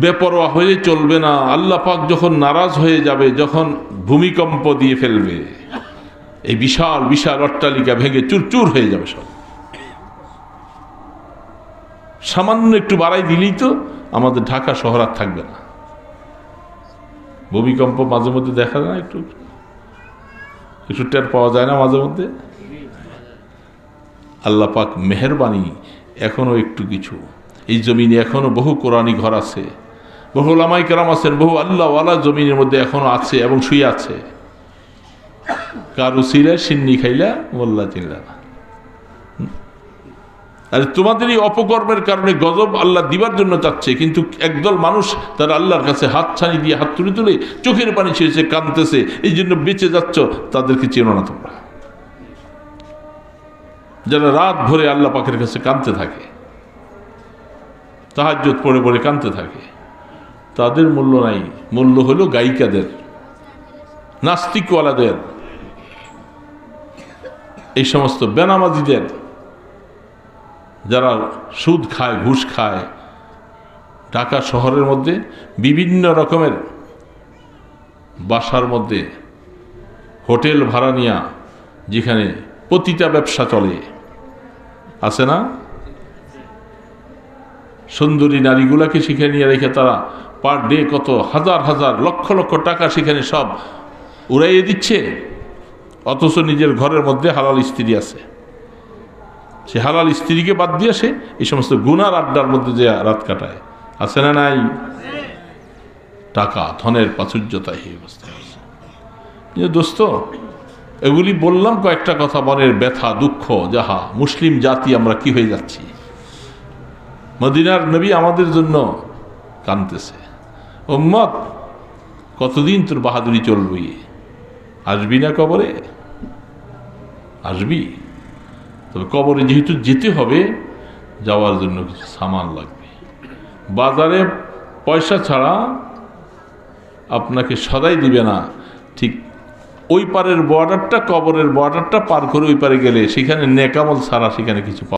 বেপরোয়া হয়ে চলবে না। আল্লাহ পাক যখন নারাজ হয়ে যাবে, যখন ভূমিকম্প দিয়ে ফেলবে, এই বিশাল বিশাল অট্টালিকা ভেঙে চুরচুর হয়ে যাবে সব। সামান্য একটু বাড়াই দিলেই তো আমাদের ঢাকা শহর আর থাকবে না। ভূমিকম্প মাঝে মধ্যে দেখা যায় না, একটু একটু টের পাওয়া যায় না মাঝে মধ্যে। আল্লাহ পাক মেহেরবানি, এখনো একটু কিছু এই জমিনে এখনো বহু কোরআনী ঘর আছে, বহু ওলামায়ে কেরাম আছেন, বহু আল্লাহওয়ালা জমিনের মধ্যে এখনো আছে এবং শুয়ে আছে। কারু ছিলা সিন্নি খাইলা মোল্লা চিল্লা না। আর তোমাদের এই অপকর্মের কারণে গজব আল্লাহ দিবার জন্য চাচ্ছে, কিন্তু একদল মানুষ তারা আল্লাহর কাছে হাত ছানি দিয়ে হাত তুলে তুলে চোখের পানি ছেড়েছে, কাঁদতেছে, এই জন্য বেঁচে যাচ্ছ। তাদেরকে চেনো না তোমরা, যারা রাত ভরে আল্লাহ পাকের কাছে কাঁদতে থাকে, তাহাজ্জুদ পড়ে পড়ে কাঁদতে থাকে, তাদের মূল্য নাই। মূল্য হলো গায়িকাদের, নাস্তিকওয়ালাদের, এই সমস্ত বেনামাজিদের, যারা সুদ খায়, ঘুষ খায়। ঢাকা শহরের মধ্যে বিভিন্ন রকমের বাসার মধ্যে হোটেল ভাড়া নিয়া, যেখানে প্রতিটা ব্যবসা চলে, আছে না? সুন্দরী নারীগুলাকে সেখানে নিয়ে রেখে তারা পার ডে কত হাজার হাজার লক্ষ লক্ষ টাকা সেখানে সব উড়াইয়ে দিচ্ছে, অথচ নিজের ঘরের মধ্যে হালাল স্ত্রী আছে। সে হালাল স্ত্রীকে বাদ দিয়ে সে এই সমস্ত গুনার আড্ডার মধ্যে যে রাত কাটায়, আছে না নাই? টাকা ধনের প্রাচুর্যতায় এই অবস্থায় আছে। দোস্ত, এগুলি বললাম কয়েকটা কথা, মনের ব্যথা দুঃখ, যাহা মুসলিম জাতি আমরা কি হয়ে যাচ্ছি। মদিনার নবী আমাদের জন্য কাঁদতেছে, উম্মত কতদিন তোর বাহাদুরি চলবি? আসবি না কবরে? আসবি, তবে কবরে যেহেতু যেতে হবে, যাওয়ার জন্য কিছু সামান লাগবে। বাজারে পয়সা ছাড়া আপনাকে সদাই দিবে না। ঠিক ওই পারের বর্ডারটা, কবরের বর্ডারটা পার করে ওই পারে গেলে সেখানে নেকামল ছাড়া সেখানে কিছু